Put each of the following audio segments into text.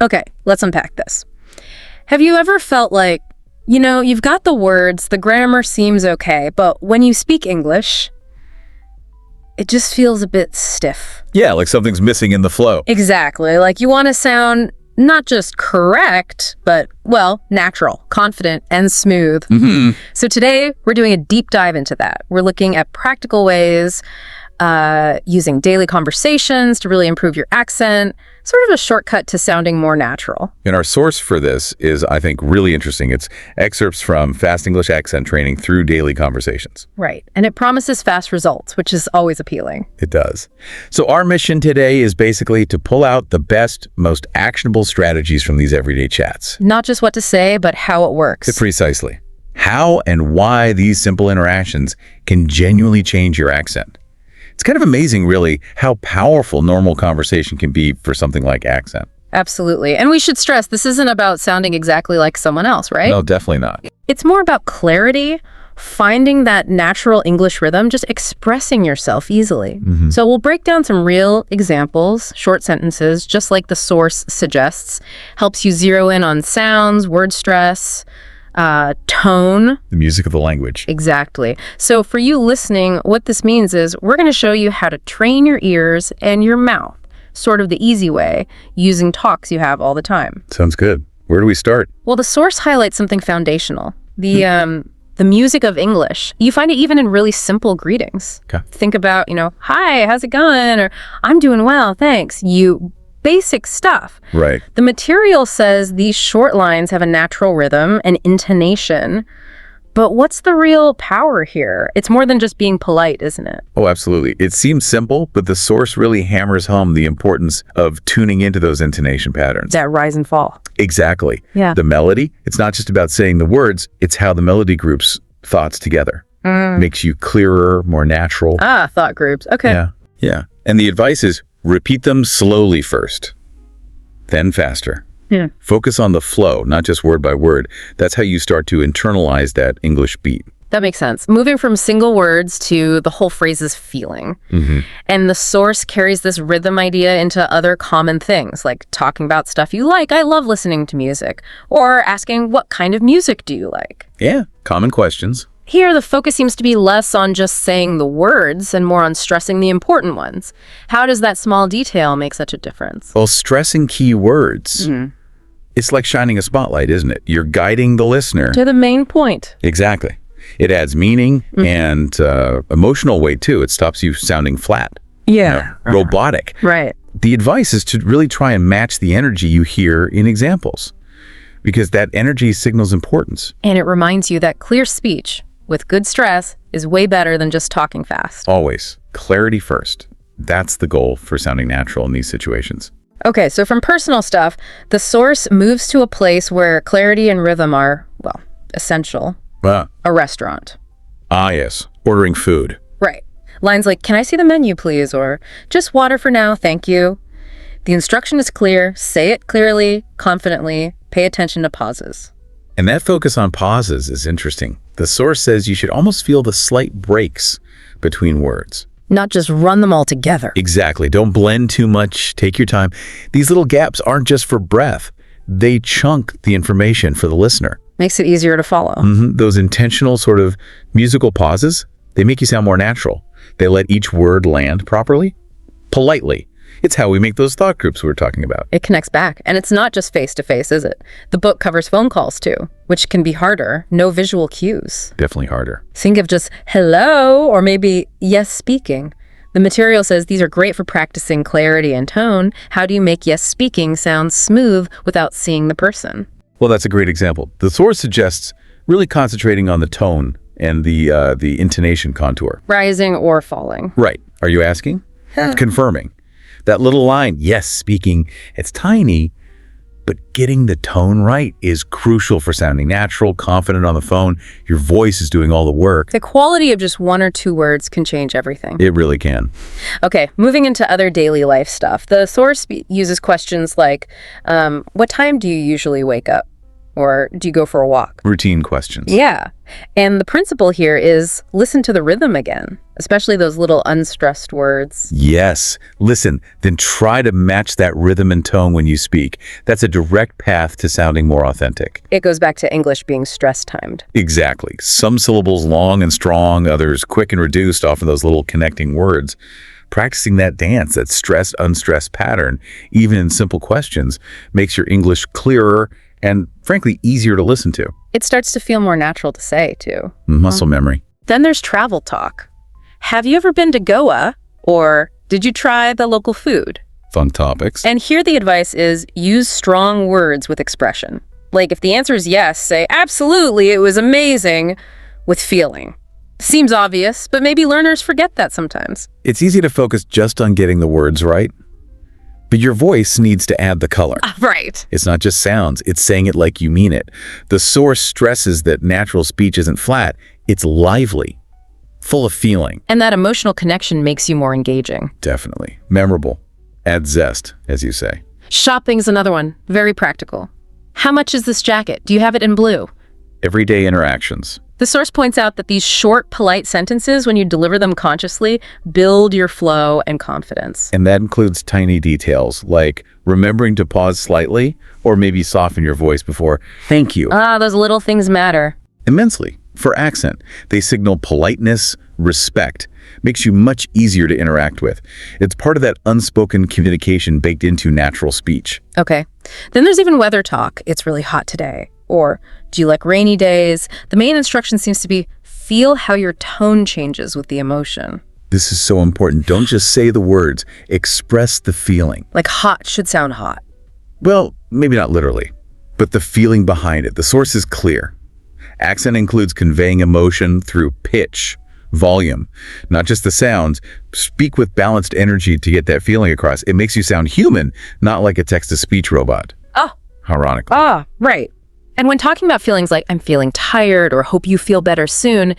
Okay, let's unpack this. Have you ever felt like, you've got the words, the grammar seems okay, but when you speak English, it just feels a bit stiff? Yeah, like something's missing in the flow. Exactly. Like you want to sound not just correct, but, natural, confident, and smooth. Mm-hmm. So today, we're doing a deep dive into that. We're looking at practical ways, using daily conversations to really improve your accent, sort of a shortcut to sounding more natural. And our source for this is, I think, really interesting. It's excerpts from Fast English Accent Training through daily conversations. Right. And it promises fast results, which is always appealing. It does. So our mission today is basically to pull out the best, most actionable strategies from these everyday chats. Not just what to say, but how it works. Precisely. How and why these simple interactions can genuinely change your accent. It's kind of amazing, really, how powerful normal conversation can be for something like accent. Absolutely. And we should stress, this isn't about sounding exactly like someone else, right? No, definitely not. It's more about clarity, finding that natural English rhythm, just expressing yourself easily. Mm-hmm. So we'll break down some real examples, short sentences, just like the source suggests. Helps you zero in on sounds, word stress, tone. The music of the language. Exactly. So for you listening, what this means is we're going to show you how to train your ears and your mouth, sort of the easy way, using talks you have all the time. Sounds good. Where do we start? Well, the source highlights something foundational. The music of English. You find it even in really simple greetings. Okay. Think about, hi, how's it going? Or I'm doing well, thanks. Basic stuff. Right. The material says these short lines have a natural rhythm and intonation, but what's the real power here? It's more than just being polite, isn't it? Oh, absolutely. It seems simple, but the source really hammers home the importance of tuning into those intonation patterns. That rise and fall. Exactly. Yeah. The melody, it's not just about saying the words, it's how the melody groups thoughts together. Makes you clearer, more natural. Thought groups. Okay. Yeah. And the advice is repeat them slowly first, then faster. Yeah. Focus on the flow, not just word by word. That's how you start to internalize that English beat. That makes sense. Moving from single words to the whole phrase's feeling. Mm-hmm. And the source carries this rhythm idea into other common things, like talking about stuff you like. I love listening to music. Or asking, what kind of music do you like? Yeah, common questions. Here, the focus seems to be less on just saying the words and more on stressing the important ones. How does that small detail make such a difference? Well, stressing key words, it's like shining a spotlight, isn't it? You're guiding the listener. To the main point. Exactly. It adds meaning and emotional weight, too. It stops you sounding flat. Yeah. Robotic. Right. The advice is to really try and match the energy you hear in examples, because that energy signals importance. And it reminds you that clear speech with good stress is way better than just talking fast. Always. Clarity first. That's the goal for sounding natural in these situations. Okay, so from personal stuff, the source moves to a place where clarity and rhythm are, essential. A restaurant. Yes. Ordering food. Right. Lines like, can I see the menu, please? Or just water for now, thank you. The instruction is clear. Say it clearly, confidently. Pay attention to pauses. And that focus on pauses is interesting. The source says you should almost feel the slight breaks between words. Not just run them all together. Exactly. Don't blend too much. Take your time. These little gaps aren't just for breath. They chunk the information for the listener. Makes it easier to follow. Those intentional sort of musical pauses, they make you sound more natural. They let each word land properly, politely. It's how we make those thought groups we were talking about. It connects back. And it's not just face-to-face, is it? The book covers phone calls, too, which can be harder. No visual cues. Definitely harder. Think of just hello or maybe yes speaking. The material says these are great for practicing clarity and tone. How do you make yes speaking sound smooth without seeing the person? Well, that's a great example. The source suggests really concentrating on the tone and the intonation contour. Rising or falling. Right. Are you asking? Confirming. That little line, yes, speaking, it's tiny, but getting the tone right is crucial for sounding natural, confident on the phone. Your voice is doing all the work. The quality of just one or two words can change everything. It really can. Okay, moving into other daily life stuff. The source uses questions like, what time do you usually wake up? Or do you go for a walk? Routine questions. Yeah. And the principle here is listen to the rhythm again, especially those little unstressed words. Yes. Listen, then try to match that rhythm and tone when you speak. That's a direct path to sounding more authentic. It goes back to English being stress-timed. Exactly. Some syllables long and strong, others quick and reduced, often those little connecting words. Practicing that dance, that stressed, unstressed pattern, even in simple questions, makes your English clearer and, frankly, easier to listen to. It starts to feel more natural to say, too. Muscle memory. Then there's travel talk. Have you ever been to Goa? Or did you try the local food? Fun topics. And here the advice is use strong words with expression. Like if the answer is yes, say, absolutely, it was amazing, with feeling. Seems obvious, but maybe learners forget that sometimes. It's easy to focus just on getting the words right, but your voice needs to add the color. Right. It's not just sounds, it's saying it like you mean it. The source stresses that natural speech isn't flat, it's lively, full of feeling. And that emotional connection makes you more engaging. Definitely. Memorable. Add zest, as you say. Shopping's another one. Very practical. How much is this jacket? Do you have it in blue? Everyday interactions. The source points out that these short, polite sentences, when you deliver them consciously, build your flow and confidence. And that includes tiny details, like remembering to pause slightly, or maybe soften your voice before, thank you. Those little things matter. Immensely. For accent, they signal politeness, respect, makes you much easier to interact with. It's part of that unspoken communication baked into natural speech. Okay. Then there's even weather talk. It's really hot today. Or, do you like rainy days? The main instruction seems to be, feel how your tone changes with the emotion. This is so important. Don't just say the words, express the feeling. Like hot should sound hot. Well, maybe not literally, but the feeling behind it. The source is clear. Accent includes conveying emotion through pitch, volume, not just the sounds. Speak with balanced energy to get that feeling across. It makes you sound human, not like a text-to-speech robot. Oh. Ironically. Right. And when talking about feelings like, I'm feeling tired or hope you feel better soon,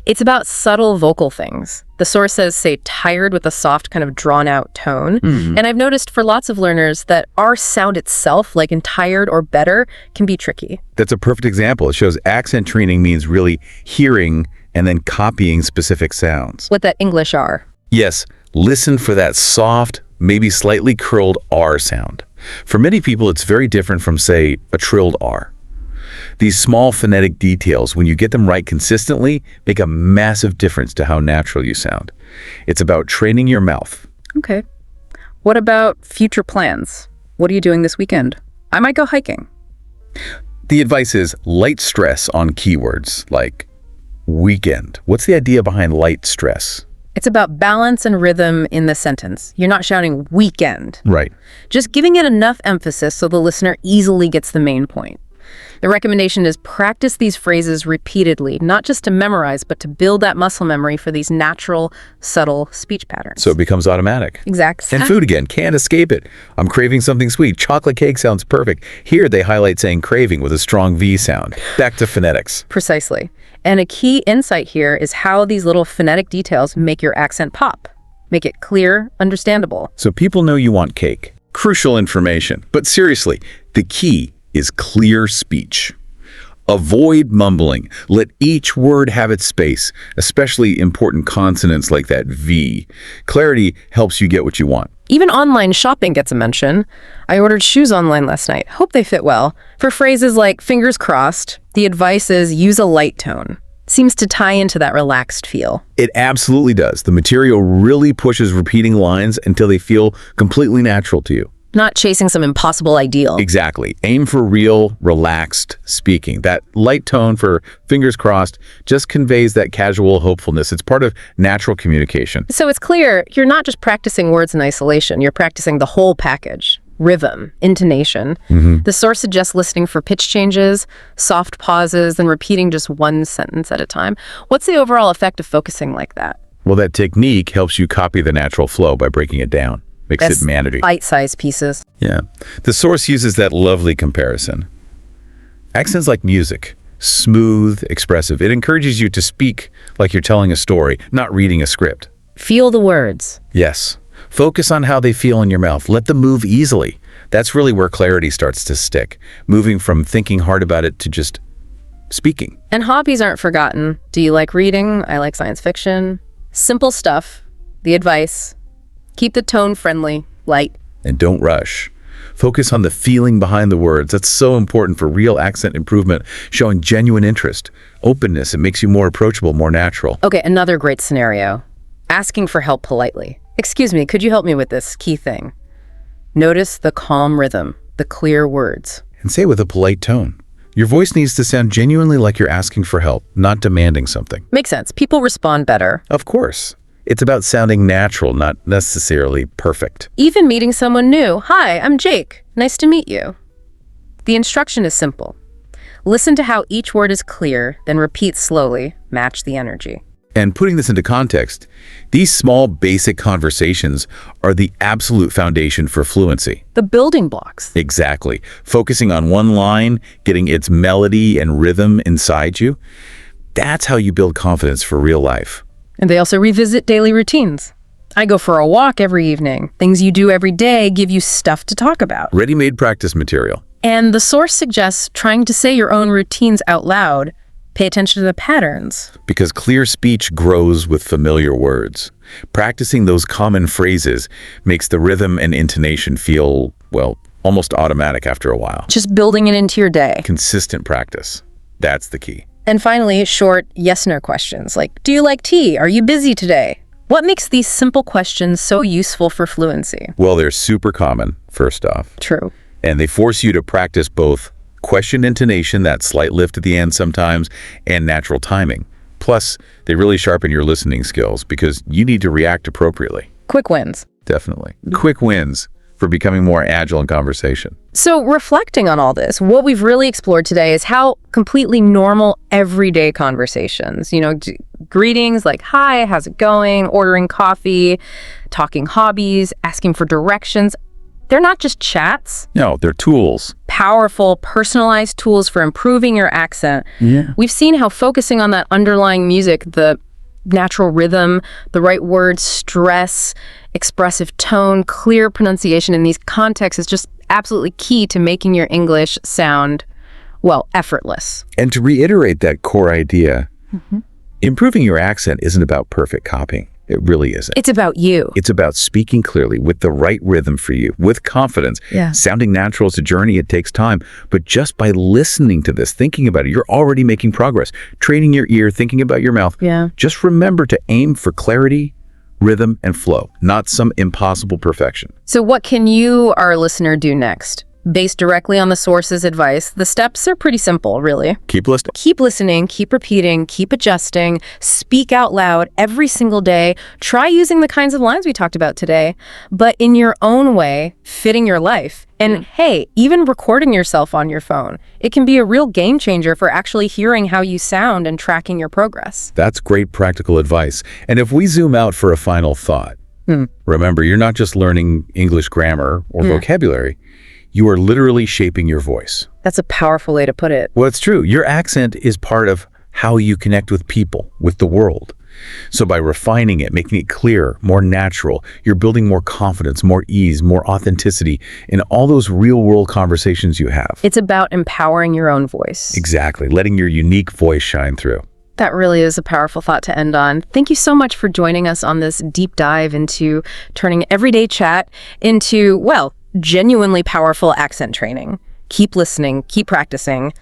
it's about subtle vocal things. The source says, say tired with a soft kind of drawn out tone. And I've noticed for lots of learners that our sound itself, like in tired or better, can be tricky. That's a perfect example. It shows accent training means really hearing and then copying specific sounds. What that English R. Yes, listen for that soft, maybe slightly curled R sound. For many people, it's very different from, say, a trilled R. These small phonetic details, when you get them right consistently, make a massive difference to how natural you sound. It's about training your mouth. Okay. What about future plans? What are you doing this weekend? I might go hiking. The advice is light stress on keywords like weekend. What's the idea behind light stress? It's about balance and rhythm in the sentence. You're not shouting weekend. Right. Just giving it enough emphasis so the listener easily gets the main point. The recommendation is practice these phrases repeatedly, not just to memorize, but to build that muscle memory for these natural, subtle speech patterns. So it becomes automatic. Exactly. And food again, can't escape it. I'm craving something sweet. Chocolate cake sounds perfect. Here they highlight saying craving with a strong V sound. Back to phonetics. Precisely. And a key insight here is how these little phonetic details make your accent pop. Make it clear, understandable. So people know you want cake. Crucial information. But seriously, the key is clear speech. Avoid mumbling. Let each word have its space, especially important consonants like that V. Clarity helps you get what you want. Even online shopping gets a mention. I ordered shoes online last night. Hope they fit well. For phrases like fingers crossed, the advice is use a light tone. Seems to tie into that relaxed feel. It absolutely does. The material really pushes repeating lines until they feel completely natural to you. Not chasing some impossible ideal. Exactly. Aim for real, relaxed speaking. That light tone for fingers crossed just conveys that casual hopefulness. It's part of natural communication. So it's clear you're not just practicing words in isolation. You're practicing the whole package. Rhythm, intonation. The source suggests listening for pitch changes, soft pauses, and repeating just one sentence at a time. What's the overall effect of focusing like that? Well, that technique helps you copy the natural flow by breaking it down. Makes it manageable. Bite-sized pieces. Yeah. The source uses that lovely comparison. Accents like music, smooth, expressive. It encourages you to speak like you're telling a story, not reading a script. Feel the words. Yes. Focus on how they feel in your mouth. Let them move easily. That's really where clarity starts to stick, moving from thinking hard about it to just speaking. And hobbies aren't forgotten. Do you like reading? I like science fiction. Simple stuff. The advice. Keep the tone friendly, light. And don't rush. Focus on the feeling behind the words. That's so important for real accent improvement, showing genuine interest, openness. It makes you more approachable, more natural. Okay, another great scenario. Asking for help politely. Excuse me, could you help me with this key thing? Notice the calm rhythm, the clear words. And say it with a polite tone. Your voice needs to sound genuinely like you're asking for help, not demanding something. Makes sense. People respond better. Of course. It's about sounding natural, not necessarily perfect. Even meeting someone new. Hi, I'm Jake. Nice to meet you. The instruction is simple. Listen to how each word is clear, then repeat slowly. Match the energy. And putting this into context, these small, basic conversations are the absolute foundation for fluency. The building blocks. Exactly. Focusing on one line, getting its melody and rhythm inside you, that's how you build confidence for real life. And they also revisit daily routines. I go for a walk every evening. Things you do every day give you stuff to talk about. Ready-made practice material. And the source suggests trying to say your own routines out loud. Pay attention to the patterns. Because clear speech grows with familiar words. Practicing those common phrases makes the rhythm and intonation feel, well, almost automatic after a while. Just building it into your day. Consistent practice. That's the key. And finally, short yes/no questions like, do you like tea? Are you busy today? What makes these simple questions so useful for fluency? Well, they're super common, first off. True. And they force you to practice both question intonation, that slight lift at the end sometimes, and natural timing. Plus, they really sharpen your listening skills because you need to react appropriately. Quick wins. Definitely. Quick wins for becoming more agile in conversation. So reflecting on all this, what we've really explored today is how completely normal everyday conversations, greetings like, hi, how's it going? Ordering coffee, talking hobbies, asking for directions. They're not just chats. No, they're tools. Powerful, personalized tools for improving your accent. Yeah. We've seen how focusing on that underlying music, the natural rhythm, the right words, stress, expressive tone, clear pronunciation in these contexts is just absolutely key to making your English sound, well, effortless. And to reiterate that core idea, improving your accent isn't about perfect copying. It really isn't. It's about you. It's about speaking clearly with the right rhythm for you, with confidence. Yeah. Sounding natural is a journey. It takes time. But just by listening to this, thinking about it, you're already making progress. Training your ear, thinking about your mouth. Yeah. Just remember to aim for clarity, rhythm, and flow, not some impossible perfection. So what can you, our listener, do next? Based directly on the source's advice, the steps are pretty simple, really. Keep listening. Keep listening, keep repeating, keep adjusting, speak out loud every single day. Try using the kinds of lines we talked about today, but in your own way, fitting your life. And hey, even recording yourself on your phone. It can be a real game changer for actually hearing how you sound and tracking your progress. That's great practical advice. And if we zoom out for a final thought, remember, you're not just learning English grammar or vocabulary. You are literally shaping your voice. That's a powerful way to put it. Well, it's true. Your accent is part of how you connect with people, with the world. So by refining it, making it clear, more natural, you're building more confidence, more ease, more authenticity in all those real-world conversations you have. It's about empowering your own voice. Exactly. Letting your unique voice shine through. That really is a powerful thought to end on. Thank you so much for joining us on this deep dive into turning everyday chat into, well, genuinely powerful accent training. Keep listening, keep practicing.